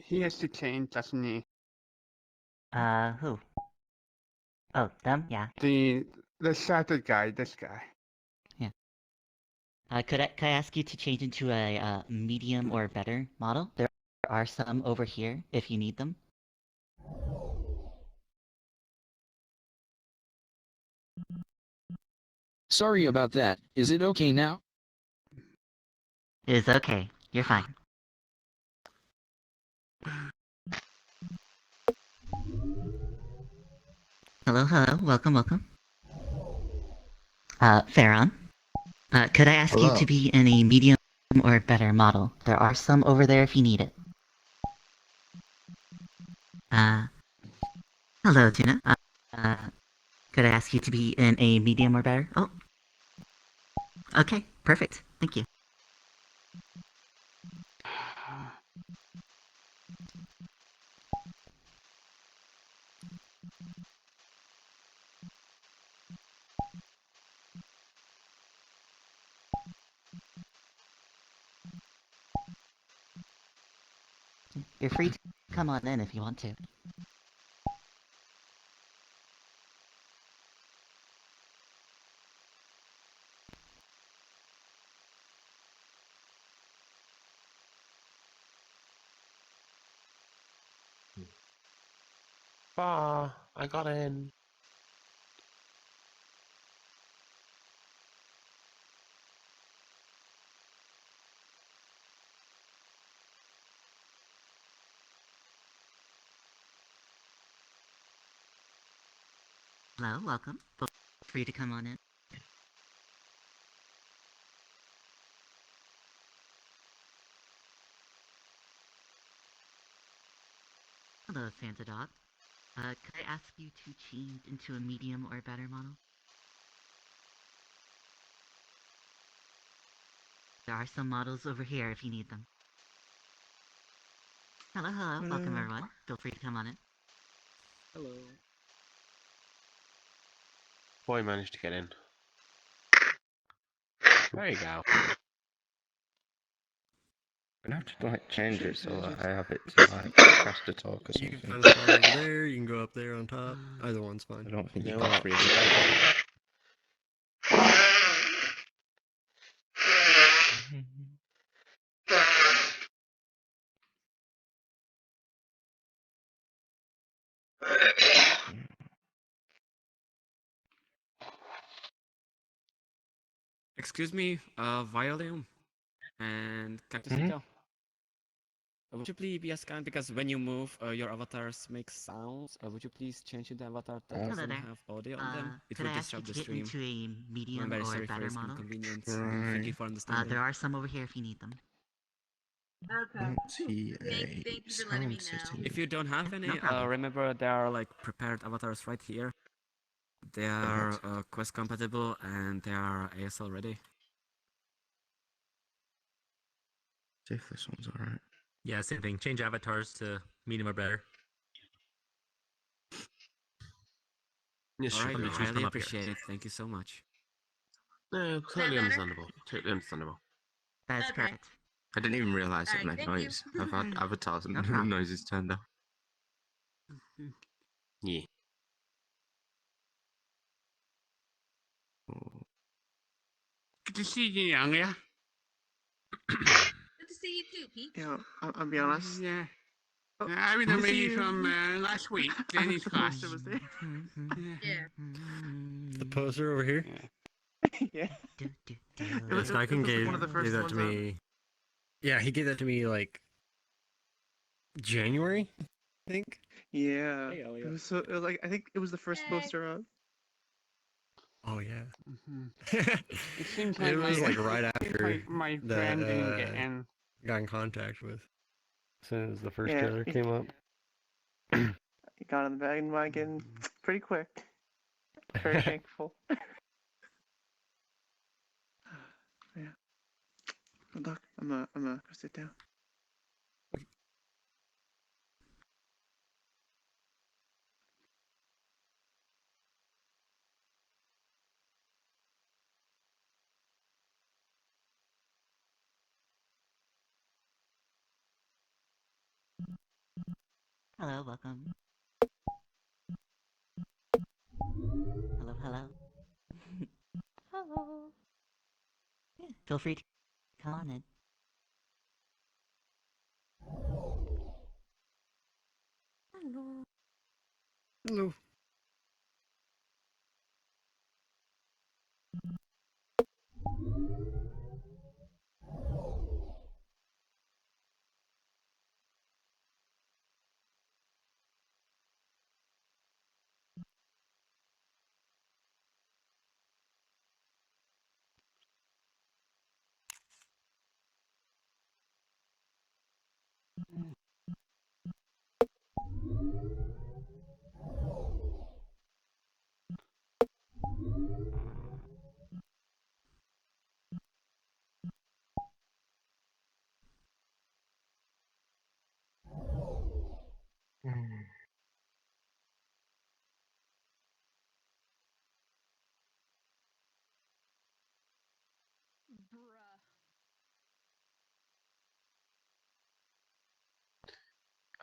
he has to change, doesn't he? Who? Oh, them? Yeah. The shattered guy, this guy. Yeah. Could I ask you to change into a medium or better model? There are some over here if you need them. Sorry about that. Is it okay now? It's okay. You're fine. Hello, hello. Welcome. Farron. Could I ask you to be in a medium or better model? There are some over there if you need it. Hello, Tuna. Could I ask you to be in a medium or better? Oh. Okay, perfect. Thank you. You're free to come on in if you want to. I got in. Hello, welcome. Feel free to come on in. Hello, Santa Dog. Could I ask you to change into a medium or better model? There are some models over here if you need them. Hello. Welcome everyone. Feel free to come on in. Hello. Boy managed to get in. There you go. I'm gonna have to like change it so that I have it to like press to talk or something. You can find a spot over there, you can go up there on top. Either one's fine. I don't think You you know can what? really talk. Excuse me, Violium and Cactusito. Would you please be as kind, because when you move, your avatars make sounds. Would you please change the avatar that doesn't have audio on them? It Could would I ask you disrupt to the get stream. into a medium I'm very or sorry for better this model? inconvenience. Thank you for understanding. There are some over here if you need them. I don't see a Thank you for letting me sound know. setting. If you don't have any, No problem. remember there are like prepared avatars right here. They are quest compatible and they are ASL ready. See if this one's alright. Yeah, same thing. Change avatars to medium or better. Yes, Alright, sure. highly appreciate it. Thank you so much. No, totally understandable. Totally understandable. That's perfect. I didn't even realise it Alright, made thank you. noise. I've had avatars and No problem. noises turned off. Yeah. Good to see you, young, yeah? Good to see you too, Pete. Yeah, I'll be honest. Yeah. Oh, I remember see you you. from last week, Danny's class. Was there. Yeah. The poster over here? Yeah. This guy can like gave one of the first that to ones me. Yeah, he gave that to me like January, I think. Yeah. It was so. It was like I think it was the first poster up. Oh yeah. It seems like It was like right after my that friend didn't get in. got in contact with. As soon as the first Yeah, trailer came up. He got on the bandwagon pretty quick. Very thankful. Yeah. Well, Doc, I'm gonna go sit down. Hello, welcome. Hello, hello. Hello. Yeah, feel free to come on in. Hello. Hello.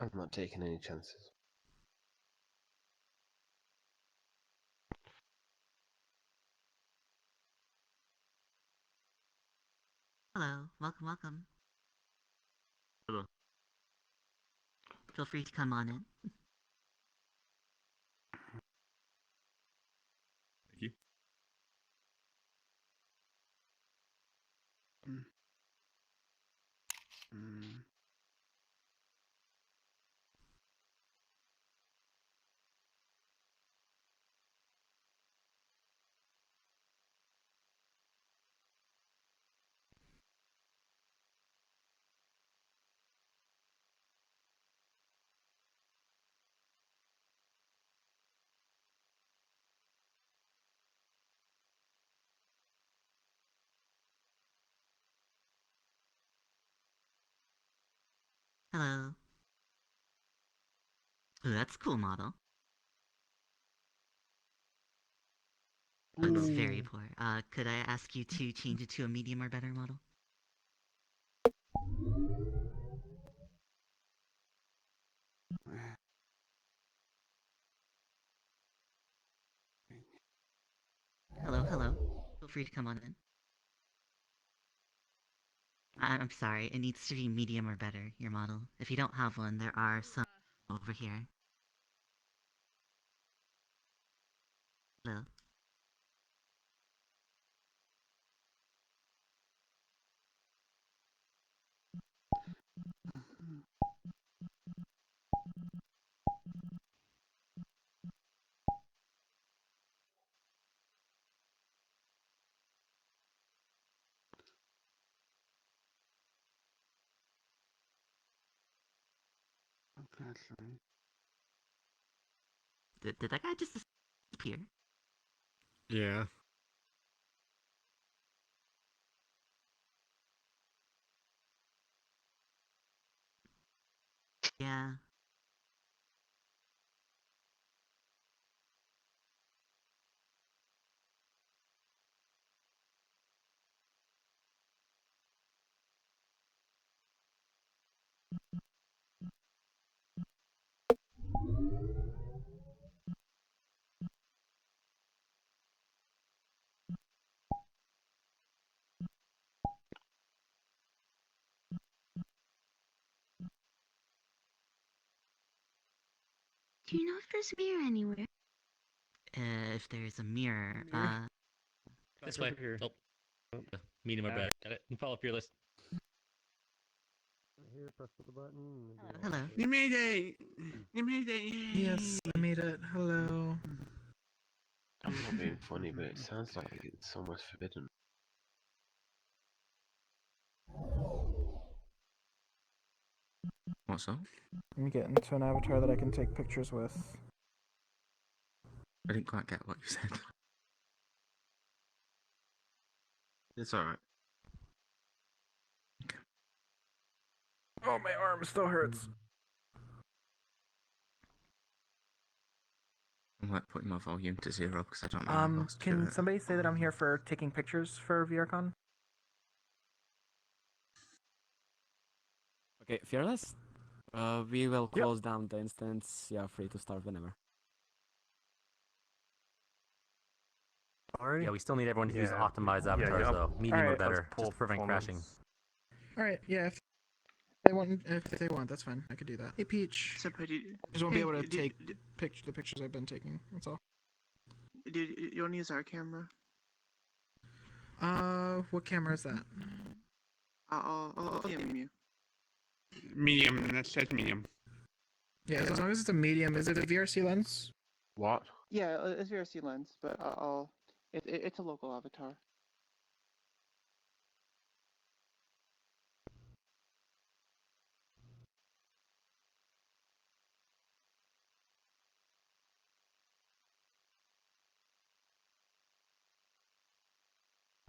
I'm not taking any chances. Hello, welcome, welcome. Hello. Feel free to come on in. Thank you. Hello. Ooh, that's a cool model. It's very poor. Could I ask you to change it to a medium or better model? Hello, hello. Feel free to come on in. I'm sorry, it needs to be medium or better, your model. If you don't have one, there are some over here. Hello. Did that guy just disappear? Yeah. Yeah. Do you know if there's a mirror anywhere? If there's a mirror, This Over way. here. Oh, medium or better. Got it. You follow up your list. Here, press the button. And do hello. all You made it! You made it! Yay. Yes, I made it. Hello. I'm not being funny, but it sounds like it's almost forbidden. What's up? Let me get into an avatar that I can take pictures with. I didn't quite get what you said. It's alright. Oh, my arm still hurts. I'm like putting my volume to 0 because I don't know how else to do Can it. somebody say that I'm here for taking pictures for VRCon? Okay, Fearless? We will close down the instance. You are free to start whenever. Alrighty. Yeah, we still need everyone to use Yeah. optimized Yeah, avatars yeah. though. Medium or Alright. better, Pull just to prevent crashing. performance. Alright, yeah, if they want, that's fine. I could do that. Hey Peach. So, but you, I just won't be able to do- take do- the pictures I've been taking. That's all. you want to use our camera? What camera is that? I'll DM you. Medium. That's medium. Yeah, as long as it's a medium. Is it a VRC lens? What? Yeah, it's VRC lens, but it's a local avatar.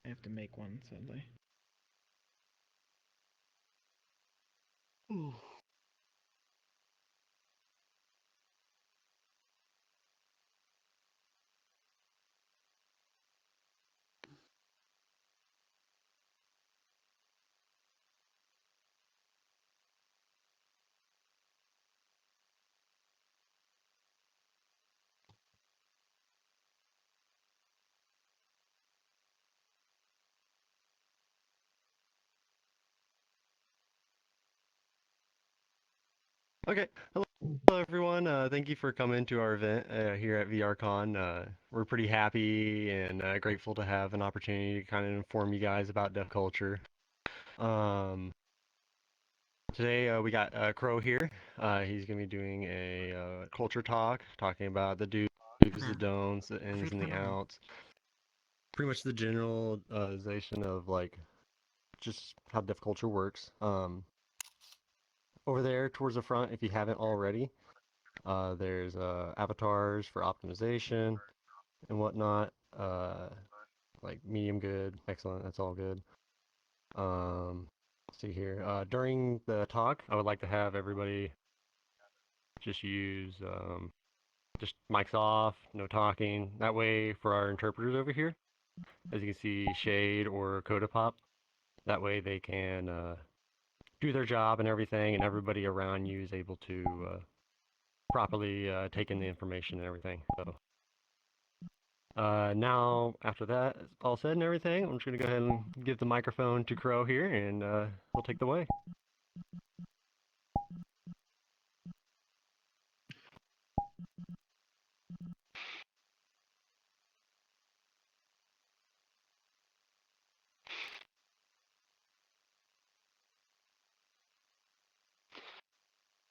I have to make one, sadly. Okay. Hello, everyone. Thank you for coming to our event here at VRCon. We're pretty happy and grateful to have an opportunity to kind of inform you guys about deaf culture. Today we got Crow here. He's going to be doing a culture talk, talking about the do's, the don'ts, the ins and the outs. Pretty much the generalization of like just how deaf culture works. Over there towards the front, if you haven't already, there's avatars for optimization and whatnot. Like medium good, excellent, that's all good. Let's see here. During the talk, I would like to have everybody just use just mics off, no talking. That way, for our interpreters over here, as you can see, Shade or Coda Pop, that way they can do their job and everything, and everybody around you is able to properly take in the information and everything. So now, after that is all said and everything, I'm just going to go ahead and give the microphone to Crow here, and we'll take the way.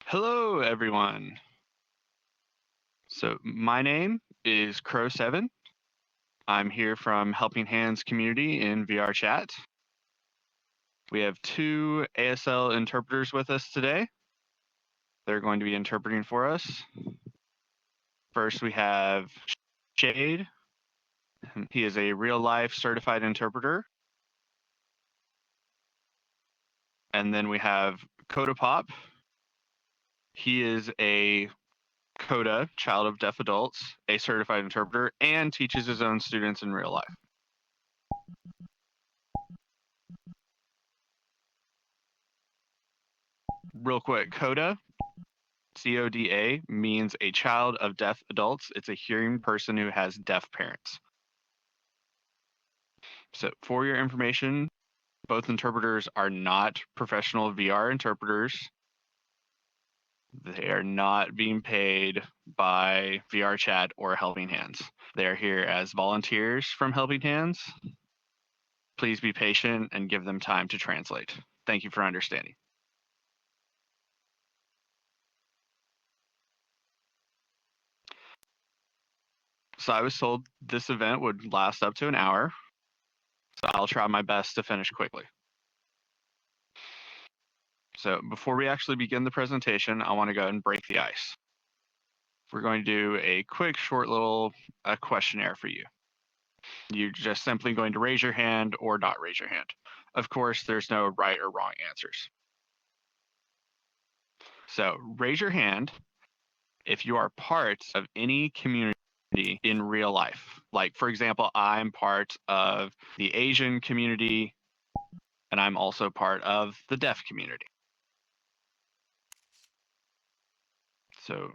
Hello, everyone. So my name is Crow7. I'm here from Helping Hands community in VR chat. We have 2 ASL interpreters with us today. They're going to be interpreting for us. First, we have Shade. He is a real-life certified interpreter. And then we have Coda Pop. He is a Coda, child of deaf adults, a certified interpreter, and teaches his own students in real life. Real quick, Coda, CODA, means a child of deaf adults. It's a hearing person who has deaf parents. So for your information, both interpreters are not professional VR interpreters. They are not being paid by VR Chat or Helping Hands. They are here as volunteers from Helping Hands. Please be patient and give them time to translate. Thank you for understanding. So I was told this event would last up to an hour, so I'll try my best to finish quickly. So before we actually begin the presentation, I want to go ahead and break the ice. We're going to do a quick, short little questionnaire for you. You're just simply going to raise your hand or not raise your hand. Of course, there's no right or wrong answers. So raise your hand if you are part of any community in real life. Like, for example, I'm part of the Asian community, and I'm also part of the deaf community. So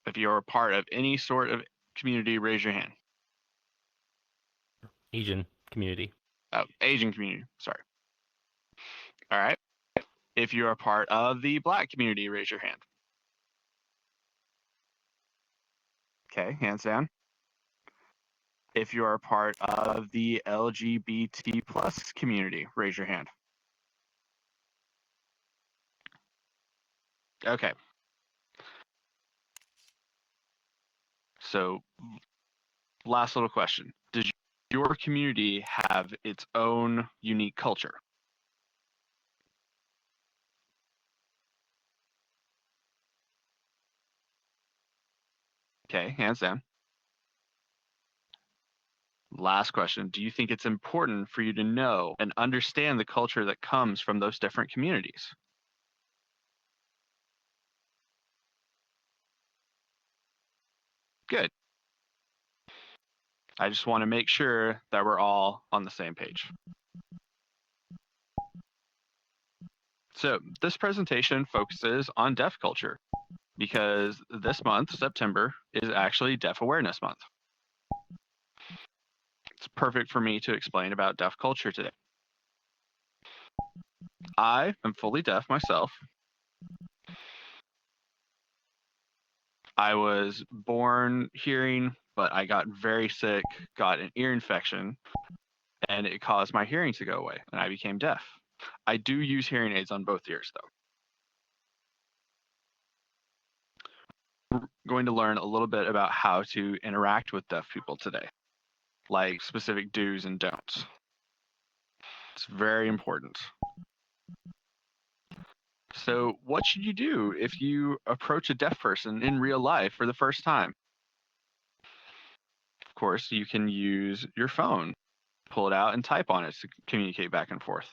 if you're a part of any sort of community, raise your hand. Asian community. Oh, Asian community. Sorry. All right. If you're a part of the Black community, raise your hand. Okay, hands down. If you're a part of the LGBT plus community, raise your hand. Okay. So, last little question. Does your community have its own unique culture? Okay, hands down. Last question. Do you think it's important for you to know and understand the culture that comes from those different communities? Good. I just want to make sure that we're all on the same page. So this presentation focuses on deaf culture because this month, September, is actually Deaf Awareness Month. It's perfect for me to explain about deaf culture today. I am fully deaf myself. I was born hearing, but I got very sick, got an ear infection, and it caused my hearing to go away, and I became deaf. I do use hearing aids on both ears, though. We're going to learn a little bit about how to interact with deaf people today, like specific do's and don'ts. It's very important. So what should you do if you approach a deaf person in real life for the first time? Of course, you can use your phone, pull it out and type on it to communicate back and forth.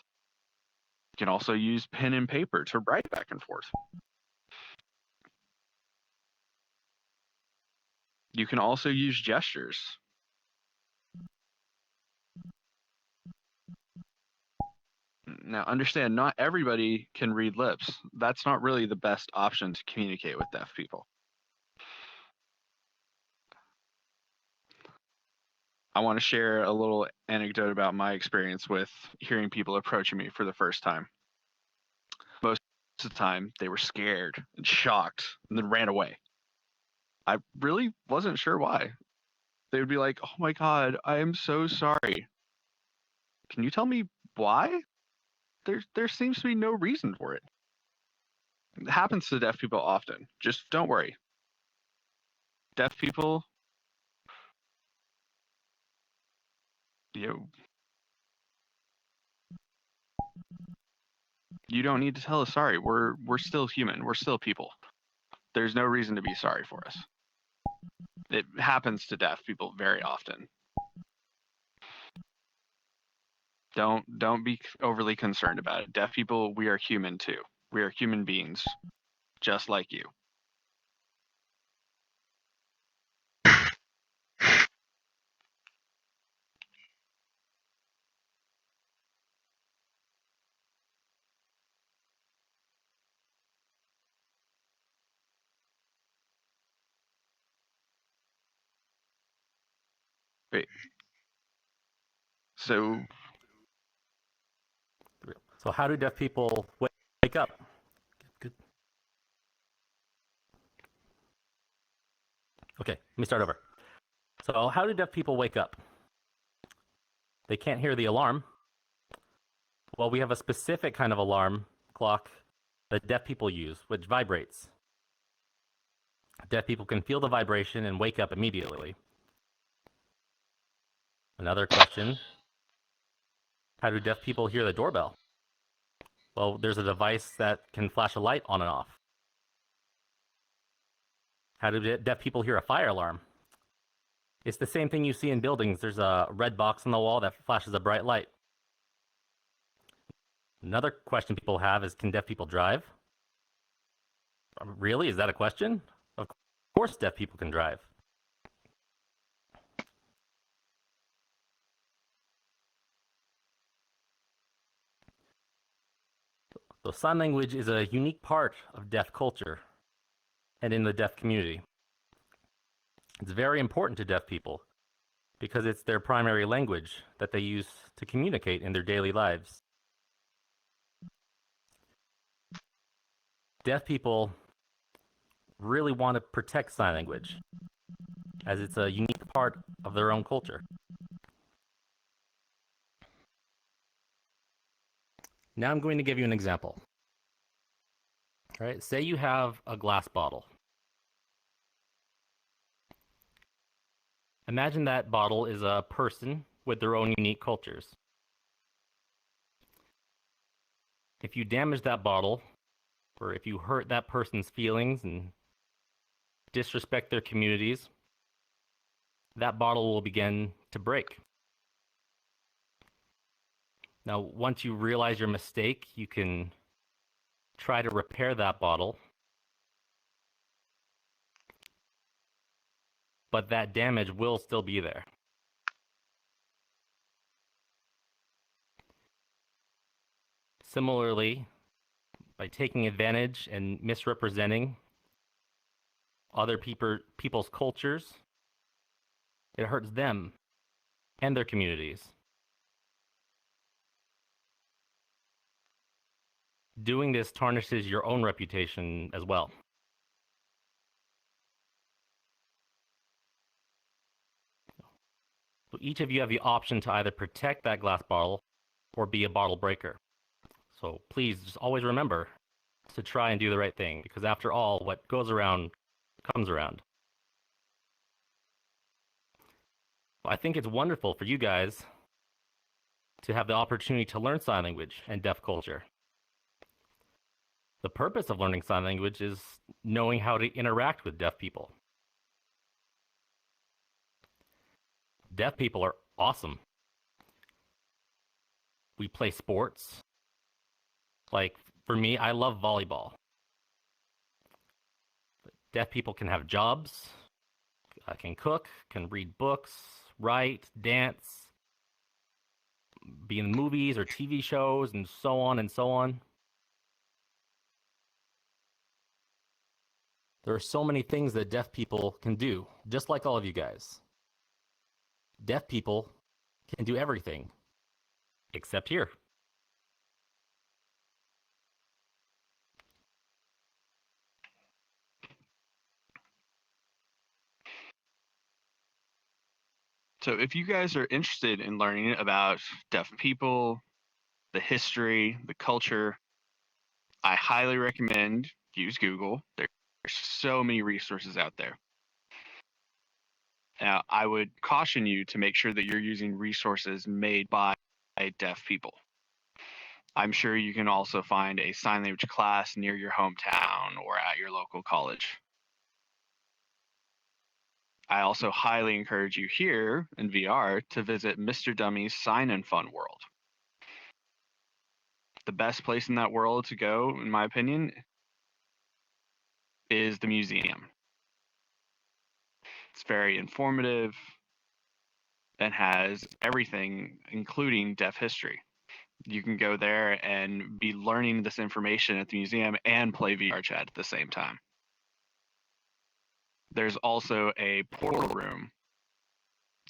You can also use pen and paper to write back and forth. You can also use gestures. Now, understand, not everybody can read lips. That's not really the best option to communicate with deaf people. I want to share a little anecdote about my experience with hearing people approaching me for the first time. Most of the time, they were scared and shocked and then ran away. I really wasn't sure why. They would be like, "Oh my God, I am so sorry. Can you tell me why?" There seems to be no reason for it. It happens to deaf people often. Just don't worry. Deaf people, you don't need to tell us sorry. We're still human. We're still people. There's no reason to be sorry for us. It happens to deaf people very often. Don't be overly concerned about it. Deaf people, we are human too. We are human beings, just like you. Great. So how do deaf people wake up? Good. Okay, let me start over. So how do deaf people wake up? They can't hear the alarm. Well, we have a specific kind of alarm clock that deaf people use, which vibrates. Deaf people can feel the vibration and wake up immediately. Another question, how do deaf people hear the doorbell? Well, there's a device that can flash a light on and off. How do deaf people hear a fire alarm? It's the same thing you see in buildings. There's a red box on the wall that flashes a bright light. Another question people have is, can deaf people drive? Really? Is that a question? Of course deaf people can drive. So sign language is a unique part of deaf culture. and in the deaf community. It's very important to deaf people because it's their primary language that they use to communicate in their daily lives. Deaf people really want to protect sign language as it's a unique part of their own culture. Now I'm going to give you an example. All right, say you have a glass bottle. Imagine that bottle is a person with their own unique cultures. If you damage that bottle, or if you hurt that person's feelings and disrespect their communities, that bottle will begin to break. Now, once you realize your mistake, you can try to repair that bottle, but that damage will still be there. Similarly, by taking advantage and misrepresenting other people's cultures, it hurts them and their communities. Doing this tarnishes your own reputation as well. So each of you have the option to either protect that glass bottle or be a bottle breaker. So please just always remember to try and do the right thing, because after all, what goes around comes around. I think it's wonderful for you guys to have the opportunity to learn sign language and deaf culture. The purpose of learning sign language is knowing how to interact with deaf people. Deaf people are awesome. We play sports. Like, for me, I love volleyball. Deaf people can have jobs, can cook, can read books, write, dance, be in movies or TV shows, and so on and so on. There are so many things that deaf people can do, just like all of you guys. Deaf people can do everything, except here. So if you guys are interested in learning about deaf people, the history, the culture, I highly recommend use Google. There's so many resources out there. Now, I would caution you to make sure that you're using resources made by deaf people. I'm sure you can also find a sign language class near your hometown or at your local college. I also highly encourage you here in VR to visit Mr. Dummy's Sign and Fun World. The best place in that world to go, in my opinion, is the museum. It's very informative and has everything, including deaf history. You can go there and be learning this information at the museum and play VR chat at the same time. There's also a portal room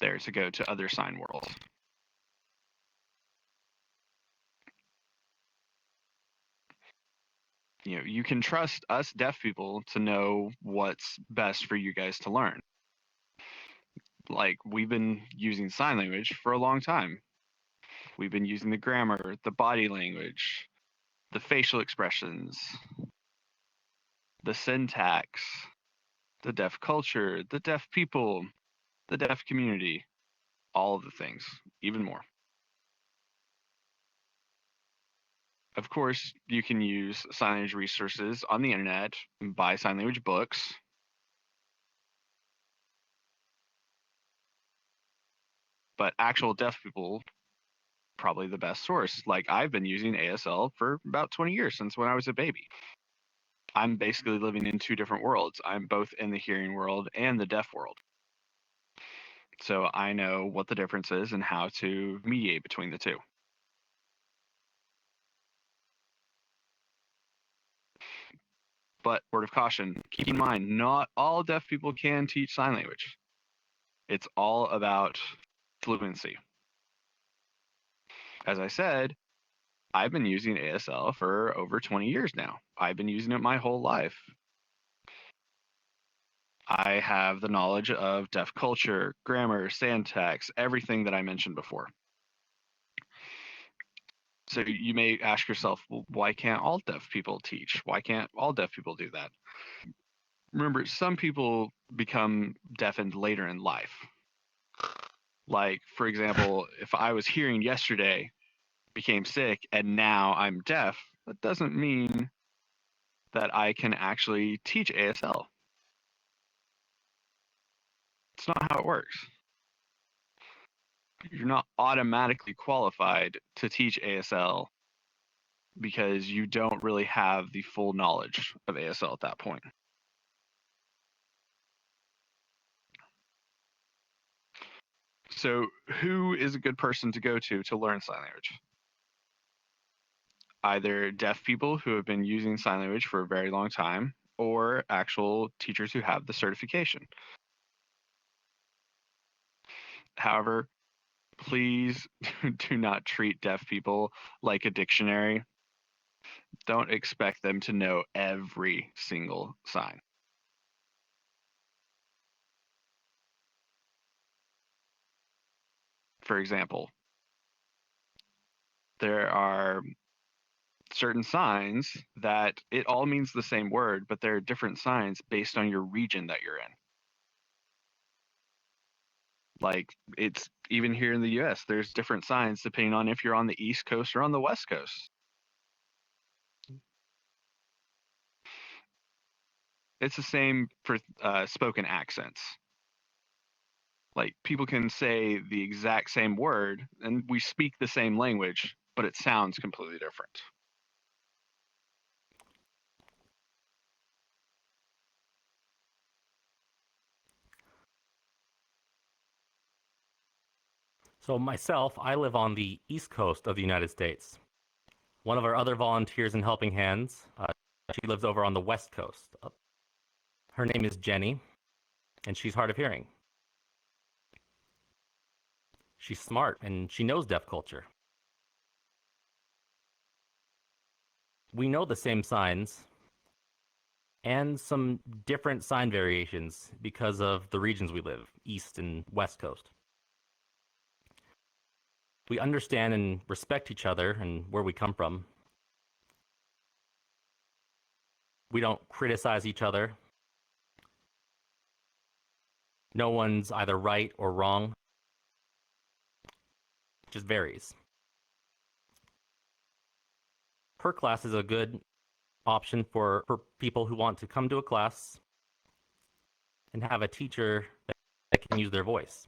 there to go to other sign worlds. You know, you can trust us deaf people to know what's best for you guys to learn. Like, we've been using sign language for a long time. We've been using the grammar, the body language, the facial expressions, the syntax, the deaf culture, the deaf people, the deaf community, all of the things, even more. Of course, you can use sign language resources on the internet, buy sign language books. But actual deaf people, probably the best source. Like, I've been using ASL for about 20 years, since when I was a baby. I'm basically living in two different worlds. I'm both in the hearing world and the deaf world. So I know what the difference is and how to mediate between the two. But word of caution, keep in mind, not all deaf people can teach sign language. It's all about fluency. As I said, I've been using ASL for over 20 years now. I've been using it my whole life. I have the knowledge of deaf culture, grammar, syntax, everything that I mentioned before. So you may ask yourself, well, why can't all deaf people teach? Why can't all deaf people do that? Remember, some people become deafened later in life. Like, for example, if I was hearing yesterday, became sick, and now I'm deaf, that doesn't mean that I can actually teach ASL. It's not how it works. You're not automatically qualified to teach ASL because you don't really have the full knowledge of ASL at that point. So who is a good person to go to learn sign language? Either deaf people who have been using sign language for a very long time, or actual teachers who have the certification. However, please do not treat deaf people like a dictionary. Don't expect them to know every single sign. For example, there are certain signs that it all means the same word, but there are different signs based on your region that you're in. Like, it's even here in the US, there's different signs depending on if you're on the East Coast or on the West Coast. It's the same for spoken accents. Like, people can say the exact same word and we speak the same language, but it sounds completely different. So myself, I live on the East Coast of the United States. One of our other volunteers in Helping Hands, she lives over on the West Coast. Her name is Jenny, and she's hard of hearing. She's smart, and she knows deaf culture. We know the same signs and some different sign variations because of the regions we live, East and West Coast. We understand and respect each other and where we come from. We don't criticize each other. No one's either right or wrong. It just varies. Per class is a good option for people who want to come to a class and have a teacher that can use their voice.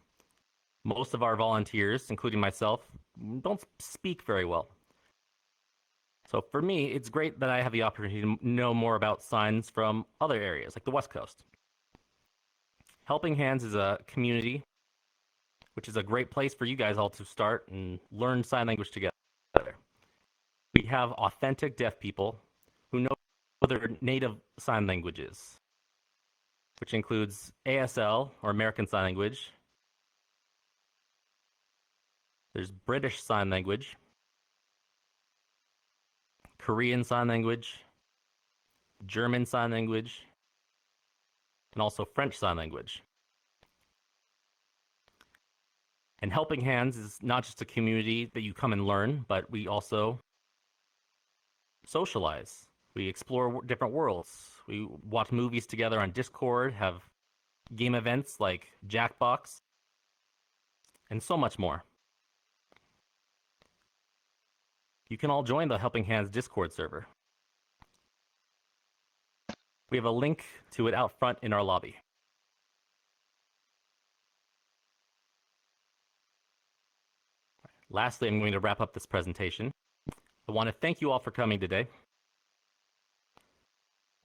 Most of our volunteers, including myself, don't speak very well. So for me, it's great that I have the opportunity to know more about signs from other areas, like the West Coast. Helping Hands is a community, which is a great place for you guys all to start and learn sign language together. We have authentic deaf people who know their native sign languages, which includes ASL, or American Sign Language. There's British Sign Language, Korean Sign Language, German Sign Language, and also French Sign Language. And Helping Hands is not just a community that you come and learn, but we also socialize. We explore different worlds. We watch movies together on Discord, have game events like Jackbox, and so much more. You can all join the Helping Hands Discord server. We have a link to it out front in our lobby. Lastly, I'm going to wrap up this presentation. I want to thank you all for coming today.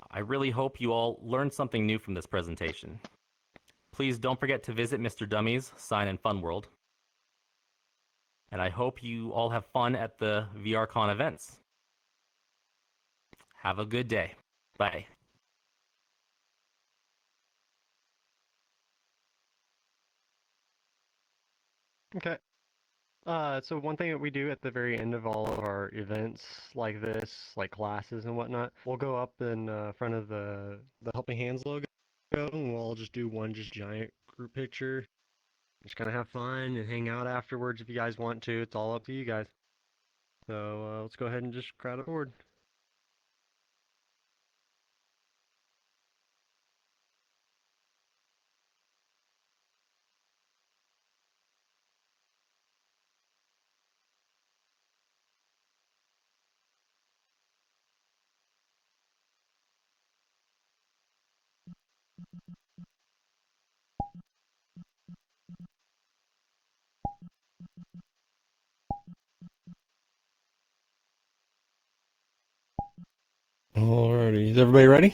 I really hope you all learned something new from this presentation. Please don't forget to visit Mr. Dummy's Sign and Fun World. And I hope you all have fun at the VRCon events. Have a good day. Bye. Okay. So one thing that we do at the very end of all of our events like this, like classes and whatnot, we'll go up in front of the Helping Hands logo, and we'll all just do one just giant group picture. Just kind of have fun and hang out afterwards if you guys want to. It's all up to you guys. So let's go ahead and just crowd aboard. Alrighty, is everybody ready?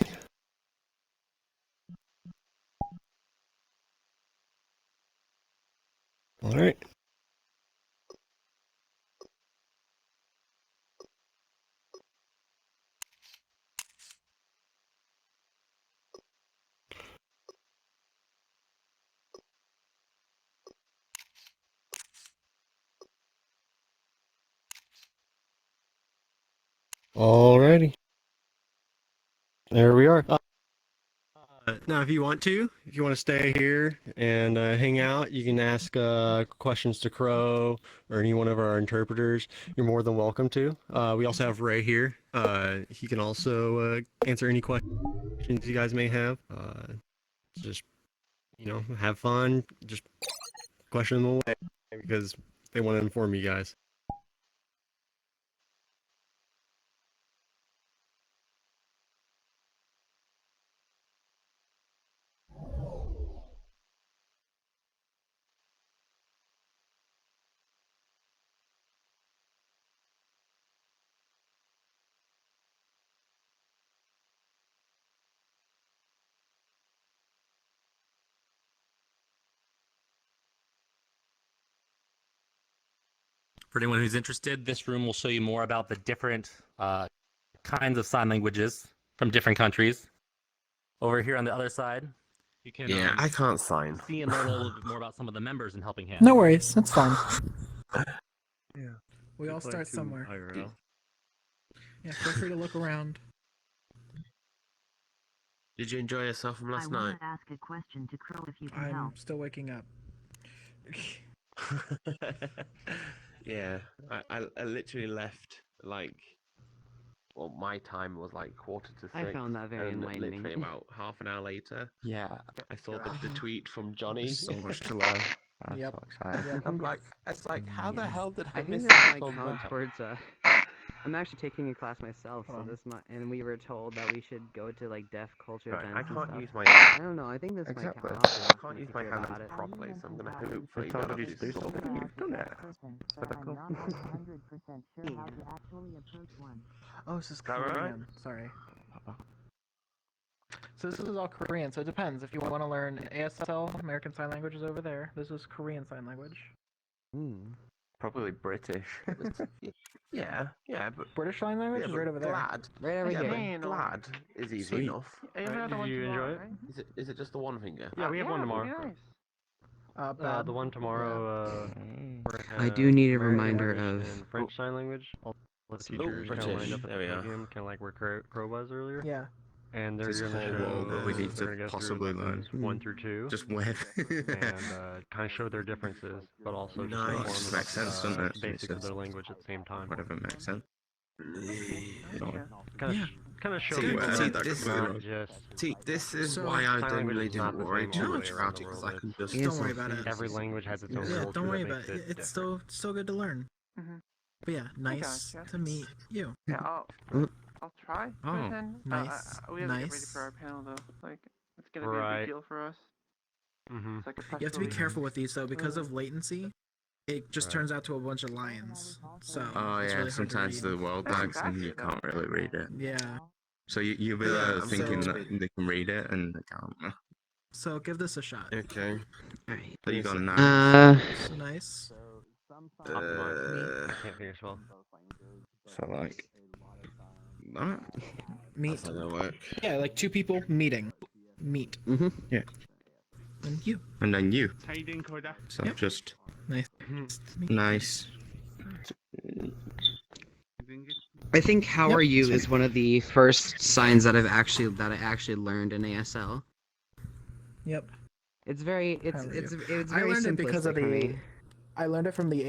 Alright. Alrighty. There we are. Now, if you want to stay here and hang out, you can ask questions to Crow or any one of our interpreters. You're more than welcome to. We also have Ray here. He can also answer any questions you guys may have. Just, have fun. Just question them away because they want to inform you guys. For anyone who's interested, this room will show you more about the different kinds of sign languages from different countries. Over here on the other side, you can I can't sign. see and learn a little bit more about some of the members in Helping Hands. No worries, that's fine. Yeah. We all start somewhere. IRL. Yeah, feel free to look around. Did you enjoy yourself from last night? ask a question to Crow if you I'm still waking up. Yeah, I literally left like, well, my time was like 5:45. I found that very and enlightening. literally about half an hour later, Yeah. I saw the tweet from Johnny. So much to learn. I'm Yep. so excited. Yep. I'm like, it's like, how the hell did I I think miss this this might so count much? towards I'm actually taking a class myself, so this might, and we were told that we should go to like deaf culture Right, events. I and can't stuff. use my. I don't know. I think this Exactly. might count. I can't use my about hands it. properly, so I'm gonna They hopefully told not you do to do something. something, you've done it. Typical. Oh, this is that right? Korean. Sorry. So this is all Korean, so it depends. If you want to learn ASL, American Sign Language is over there. This is Korean Sign Language. Probably British. Yeah, but British Sign Language yeah, is but right over there. glad. Right over Yeah, here. but glad is easy Sweet. enough. You Right, have the did one you tomorrow, enjoy it? right? Is it just the one finger? Yeah, we have one tomorrow. Nice. Bad. The one tomorrow. I do need a American reminder English of- and French Sign Language. All the teachers kind of British. lined up at There the we are. podium, kind of like where Crow was earlier. Yeah. And they're This going to whole show. world that we need they're to gonna go possibly through learn. lessons 1 through 2. Just web. and kind of show their differences, but also just Nice. inform Makes sense, doesn't it? basics of It's their just language at the same time. Whatever makes sense. Kind of show See, people see, that this- it's not just See, this is So- why I sign don't language really is not didn't the worry same too all the much way about around it the because world. I can just. Don't worry about it. Every language has its own Yeah, culture don't worry that about makes it. it It's still good to learn. Mhm. But yeah, nice gotcha. to meet you. Yeah, I'll try. Oh, to attend. nice, We have to get ready nice. for our panel though. Like, it's gonna be a Right. big deal for us. Mm-hmm. It's like a You have to be press careful with these though, because of latency. It just Right. turns out to a bunch of lions. So Oh it's yeah, really hard to sometimes read. the world That's lags and you exactly can't really read it. Yeah. So you'll be Yeah, there I'm thinking so- that they can read it and they can't. So give this a shot. Okay. So you got a nice. It's nice. I can't finish well. So like. That? Meet. That's not gonna work. Yeah, like two people meeting. Meet. Mm-hmm. Yeah. And you. And then you. How you doing, Coda? So Yep. just. Nice. Nice. I think "How Yep, are you" sorry. is one of the first signs that I actually learned in ASL. Yep. It's very How are you? it's I very learned it because of simplistic for the. me. I learned it from the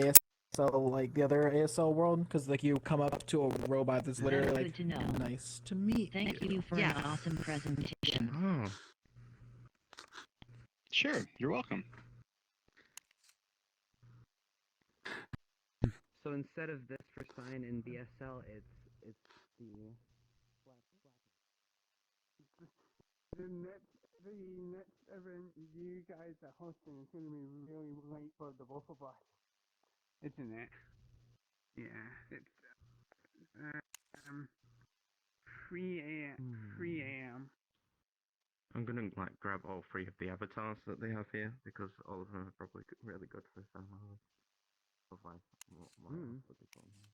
ASL, like the other ASL world, because like you come up to a robot that's literally That's like, good to know. nice to meet Thank you for Yes. an awesome presentation. Oh. Sure, you're welcome. So instead of this for sign in BSL, it's the The next event you guys are hosting is going to be really late for the both of us, isn't it? Yeah, it's 3 a.m. 3 a.m. I'm gonna like grab all three of the avatars that they have here because all of them are probably really good for somehow. Otherwise, what else would they put on here?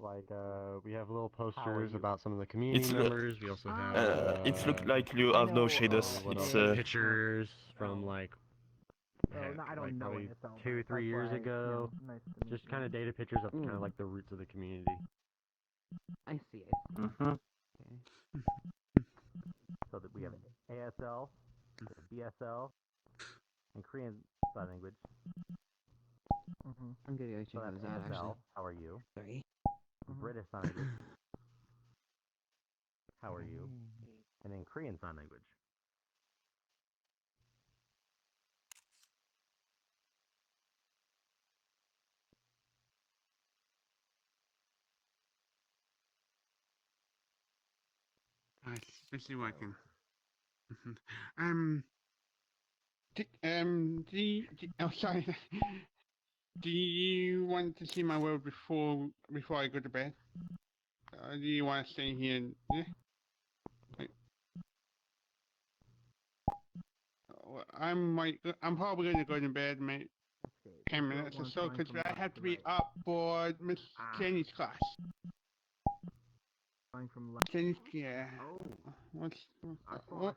Like, we have little posters about some of the community members. We also have. It looks like you have no shaders. It's pictures from like. Oh, no, I don't like know probably ASL. 2-3 That's years why, ago. nice to meet Just kind you. of data pictures of kind of like the roots of the community. I see it. So that we have ASL, BSL, and Korean Sign Language. I'm gonna go check So that's those out ASL, actually. how are you? Sorry. British Sign Language, how are you? And then Korean Sign Language. Especially working. Oh, sorry. Do you want to see my world before I go to bed? Or do you want to stay here? Yeah. Wait. I'm probably going to go to bed, mate. 10 minutes or so, because I have to be up for Miss Jenny's class. From Jenny's, yeah. What's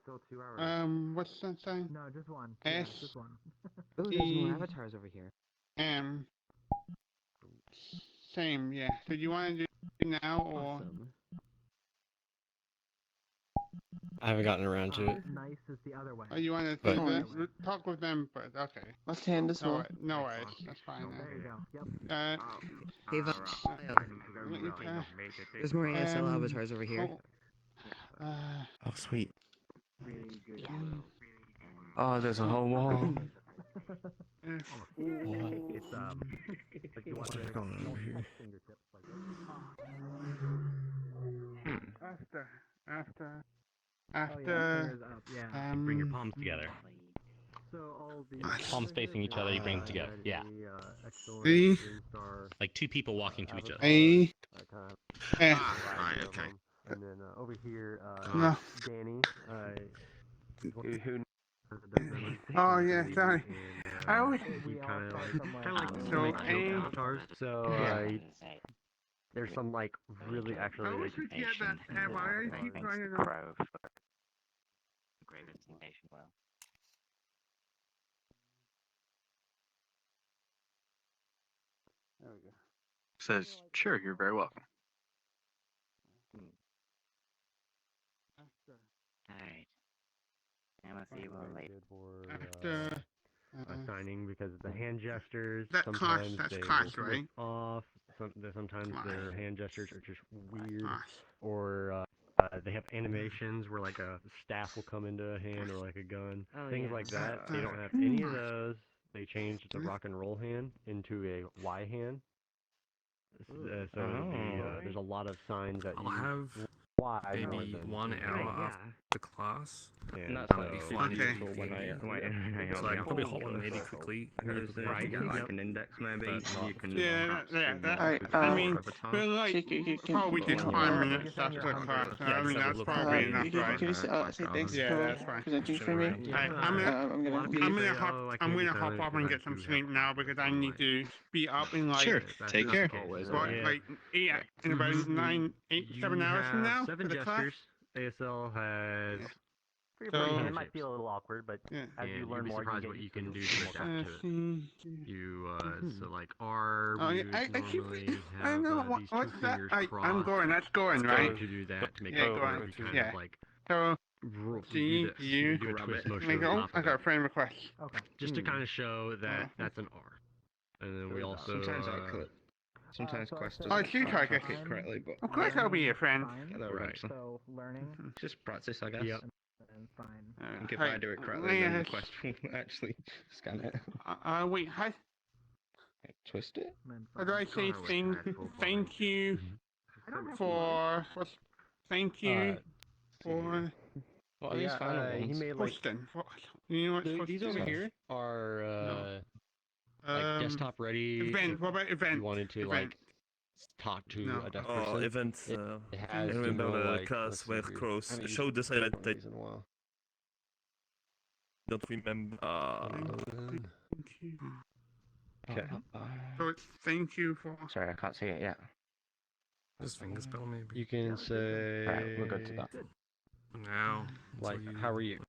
Still 2 hours. what's that sign? No, just one. S Just one. Oh, there's more avatars over here. M. Same, yeah. So do you want to do it now or? Awesome. I haven't gotten around to it. Nice is the other way. Oh, you want But- to talk with them, but okay. Left hand as well. No worries, that's fine. There you go. Yep. Hey, there's more ASL avatars over here. Oh, sweet. Oh, there's a whole wall. It's like you want What's to going on over here? fingertips like After. bring your palms together. So all the Palms facing each other, you bring them together. Yeah. See? Like two people walking to each other. A. Right, okay. And then over here, No. Danny. Who? Oh yeah, sorry. I And, always. kind of like So make joke A. avatars. So there's some like really actually I always like, forget that M. I always keep trying to. There we go. Says, sure, you're very welcome. Alright. I'm gonna see you all later. After. signing because the hand gestures That sometimes that's they cost, will right? slip off. Sometimes their hand gestures are just weird, Cost. or they have animations where like a staff will come into a hand or like a gun, things like that. They don't have any of those. They changed the rock and roll hand into a Y hand. So there's a lot of signs that I'll use have Y more maybe than 1 hour the class. Yeah, And so that'll be fine. Okay. So I can probably hop on maybe quickly. Right, get like an index maybe. You can Yeah, that, Alright, I mean, avatar. we're like probably just can- 5 yeah. minutes after class. So Yeah, I mean, just have a that's look probably around. enough, right? Can you say thanks Yeah, for that's fine. presenting for me? I'm gonna hop off and get some sleep now because I need to be up in like Sure. Take care. like 7 hours from now for 7 the class. gestures. ASL has. So, it might feel a little awkward, but yeah. as you learn more, surprised you what get you used can to do it. to adapt to it. You so like R. Oh, we yeah, would I keep. normally I have know these two what's that? fingers I'm crossed. going. That's going, right? To do that to make Yeah, it going. work, you kind Yeah. of like So, do see this. you. do a twist motion Make on oh, top I of got a it, friend request. Okay. just to kind of show that that's an R. And then we also Sometimes I could. Sometimes Quest Oh, doesn't you try track to it correctly, but Of course, I'll be your friend. get that right. So So learning just practice, I guess. Yep. and fine. I think if I do it correctly, then the Quest will actually scan it. Wait, how Twist it. do I say thank you for thank you for Well, these final ones. he made like Twistin? You know what? these over here are like desktop ready. Event. What about event? You wanted to Event. like talk to No. a deaf Oh, person. events. It has I to remember go, the like, class let's where see, Cross I haven't used showed us it that one of I these in a while. don't remember. Thank you. Okay. So it's thank you for. Sorry, I can't see it yet. Just fingerspell maybe. You can say Alright, we'll go to that. Now. like, how are you?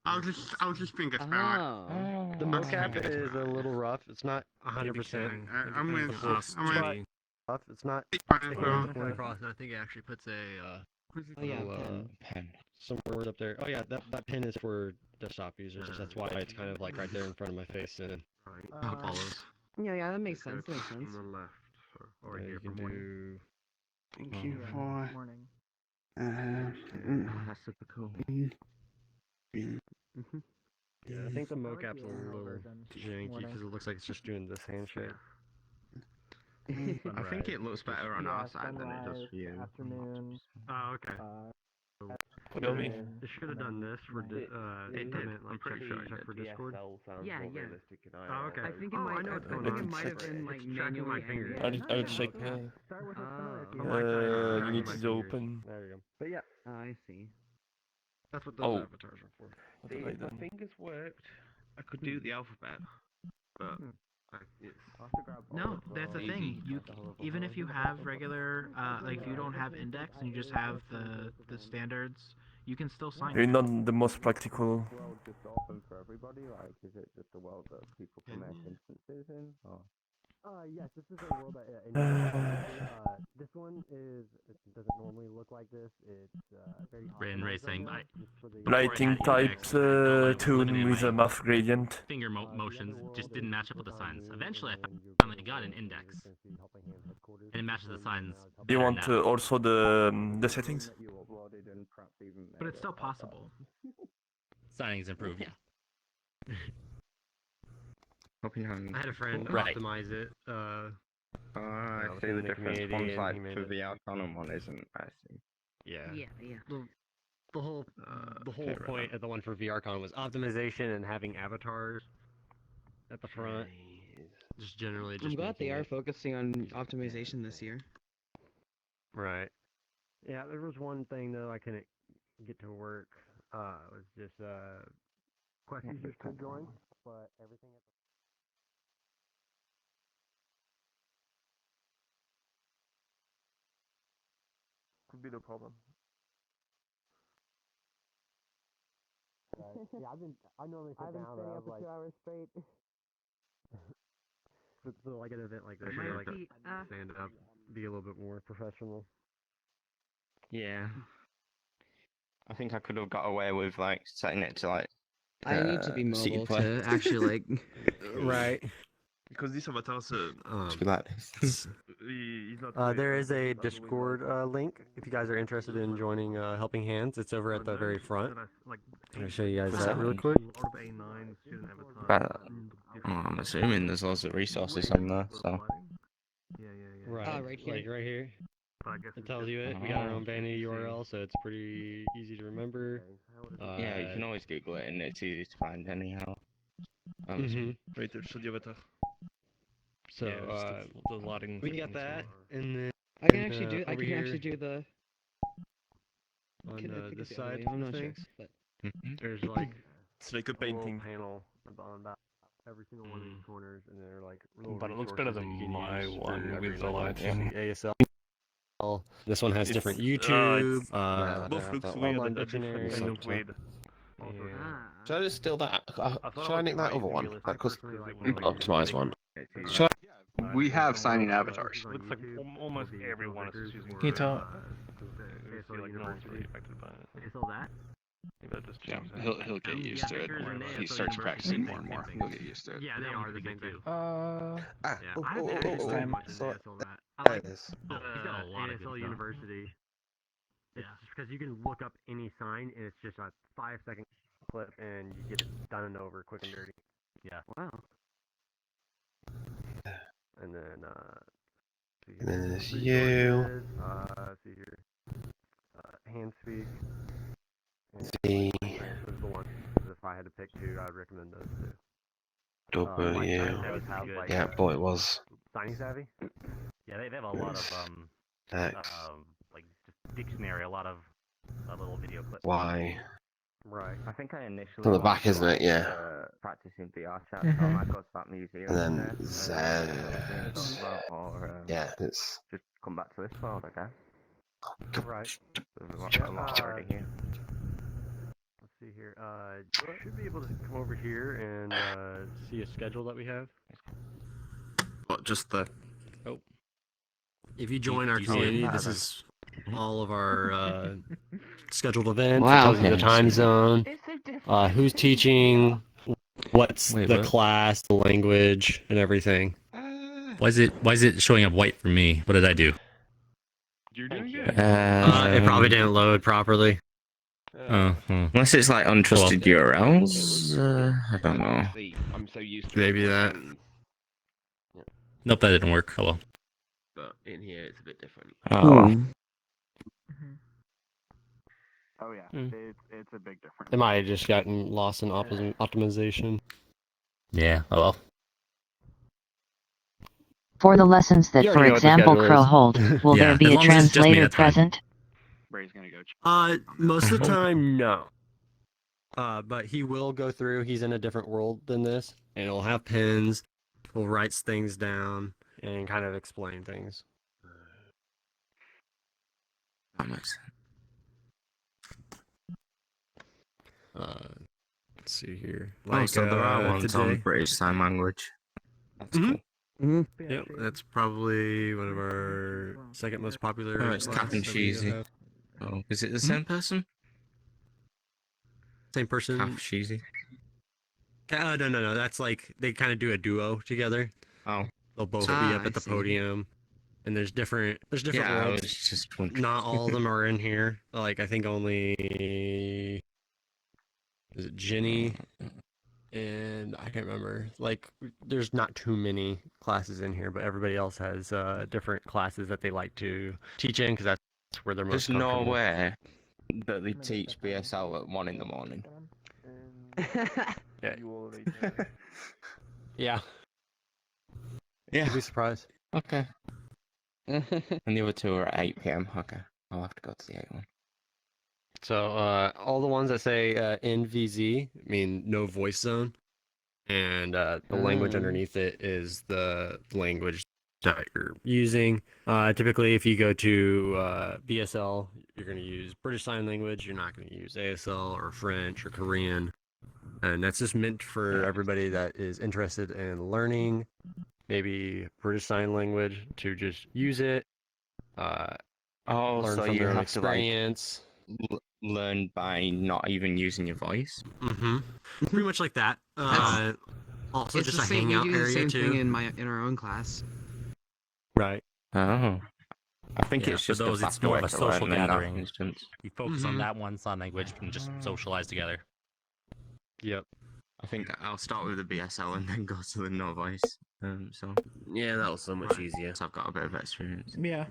I'll just finger spell it. The mocap is a little rough. It's not 100%. I'm gonna. Ask I'm gonna. Jenny. Rough. It's not. Fine, bro. Point across, and I think it actually puts a Yeah, little, pen. some words up there. Oh yeah, that pin is for desktop users. That's why it's kind of like right there in front of my face. And Follows. Yeah, that makes sense. That makes sense. On the left, or yeah, here you for can morning. do. Thank you for. Morning. That's super cool. Yeah, I think the mocap's a little than janky morning. because it looks like it's just doing this handshake. I think it looks better on our side than it does sunrise, for you. Afternoon. Oh, okay. Yomi. It should have done this for it did. I'm pretty sure it check for did. Discord. Yeah, yeah. Oh, okay. I think it I might. know I what's think going it on. might have been like It's tracking my manually. fingers. I'll check. Start with what's familiar. You need to open. There you go. But yeah. I see. That's what those Oh. avatars are for. What See, have I if my done? fingers worked, I could do the alphabet. But it's No, that's the thing. You even if you have regular, like if you don't have index and you just have the standards, you can still sign. You're not the most practical. world just open for everybody? Like, is it just a world that people can make instances in? Or? Yes, this is a world that. This one it doesn't normally look like this. It's very. Ray and Ray saying bye. Writing type tune with a math gradient. Finger motions just didn't match up with the signs. Eventually, I finally got an index, and it matches the signs. You better want now. also the settings? That you uploaded and perhaps even But made it's still a pop-up. possible. Signing's improved, yeah. Hoping you haven't. I had a friend Right. optimize it. I was see in the the difference. community One's and like he made for it. VRCon and one isn't, I see. Yeah. Yeah. The whole okay, right point of the one for VRCon was optimization and having avatars at the front. Just generally. Just I'm glad they making are it- focusing on optimization this year. Right. Yeah, there was one thing though I couldn't get to work. It was just Quest users could join, but everything at Could be the problem. yeah, I normally sit down, but I was like, 2 hours straight. so like an event like this, Might I like be, stand up, be a little bit more professional. Yeah. I think I could have got away with like setting it to like. I need to be CD mobile player. to actually like. Right. Because these avatars To be like this. There is a Discord link if you guys are interested in joining Helping Hands. It's over at the very front. I'm gonna show you guys What's that that really mean? quick. I'm assuming there's lots of resources on there, so. Right. right here. Like right here. It tells you it. We got our own vanity URL, so it's pretty easy to remember. Yeah, you can always Google it, and it's easy to find anyhow. Wait, should you have So yeah, just the loading. we got that, and then I can actually do. I over can here actually do the. on Can I think this it's the other side way? I'm of not sure, things. but There's like It's like a a little painting. panel on about every single one of these corners, and they're like little But it looks better resources that than you can my use one for every with the language. lighting. ASL. This one has It's, different uh, YouTube, it's- both looks weird online and a dictionary. different kind of weird. Should I just steal that? Should I nick that other one? That Optimized one. Should We have signing avatars. Looks like almost everyone is just using. Can you tell? I feel like no one's really affected by it. It's all that. Maybe I'll just Yeah, change that. he'll get used to it. He starts practicing more and more. He'll get used to it. Yeah, they are the same thing. Uh, Yeah, I haven't actually oh, done oh, much in so- ASL that. I there like it is. ASL University. It's because you can look up any sign, and it's just a 5-second clip, and you get it done and over, quick and dirty. Yeah. wow. And then see And then there's resources, you. see here. Hand speak. The Those are the ones. If I had to pick two, I'd recommend those two. double Like you. Sign does have, like, Yeah, boy, it was. Signing savvy. Yeah, they have a lot of X, like just dictionary, a lot of little video clips. Y. Right. I think I initially. On the back, isn't it? Yeah. Practicing VR chat, Mhm. so I might go to that museum. And then there, Z. or Yeah, it's. just come back to this world, I guess. Right. There's a lot already here. Let's see here. You should be able to come over here and see a schedule that we have. What, just the... Oh. If you join our you see it? community, this is all of our scheduled events. Wow, It tells you okay. the time zone, who's teaching, what's Wait, the what? class, the language, and everything. Why is it showing up white for me? What did I do? You're doing good. It probably didn't load properly. Unless it's like untrusted URLs. I don't know. I'm so used to Maybe that. Nope, that didn't work. Oh well. But in here, it's a bit different. Oh. Oh yeah, Hmm. it's a big difference. It might have just gotten lost in optimization. Yeah, oh well. For the lessons that, You for already know what the example, schedule Crow is. hold, will Yeah, there be as a long as it's just me, translator that's fine. present? Bray's gonna go. Most of the time, no. But he will go through. He's in a different world than this, and he'll have pens. He'll write things down and kind of explain things. That makes sense. Let's see here. So there are ones on today. British Sign Language. That's Mhm. cool. Yep, that's probably one of our second most popular. Oh, it's classes Captain that we Cheesy. have. Oh, is it the same person? Same person. Half Cheesy. No. That's like they kind of do a duo together. Oh. They'll both be Ah, up I at the see. podium, and there's different Yeah, I worlds. was just wondering. Not all of them are in here. Like I think only is it Jenny and I can't remember. Like there's not too many classes in here, but everybody else has different classes that they like to teach in because that's where they're most There's no comfortable. way that they teach BSL at 1 in the morning. Yeah. Yeah. You'd be surprised. Okay. And the other two are at 8 PM. Okay. I'll have to go to the 8 one. So all the ones that say NVZ mean no voice zone, and the language underneath it is the language that you're using. Typically, if you go to BSL, you're going to use British Sign Language. You're not going to use ASL or French or Korean, and that's just meant for everybody that is interested in learning maybe British Sign Language to just use it. Learn so from you their own have to like experience. learn by not even using your voice. Mm-hmm. Pretty much like that. Also, It's just the a same. We hangout do the area same too. thing in our own class. Right. Oh. I think Yeah, it's for just those, a it's faster more way of a to learn social than that gathering. instance. You focus Mhm. on that one sign language and just socialize together. Yep. I think I'll start with the BSL and then go to the no voice. So Yeah, that was so much easier. so I've got a bit of experience. Yeah.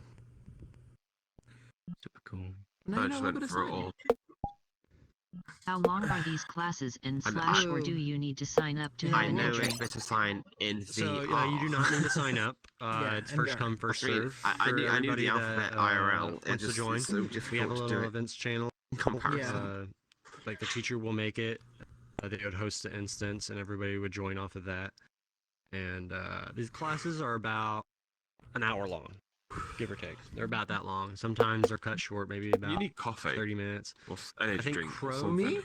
No, I you just know, went but it's for it fine. all. How long are these classes in And Slash, or do you need to sign up to have I an know entry? it's better sign in VR. So you do not need to sign up. Yeah, It's in first VR. come, first I mean, serve. I For knew the everybody alphabet that IRL. It wants to just join. is so We have a difficult to do little it events channel. in comparison. Like the teacher will make it. They would host the instance, and everybody would join off of that. And these classes are about an hour long, give or take. They're about that long. Sometimes they're cut short, maybe about You need coffee. 30 minutes. Or I energy think drink or Crow something.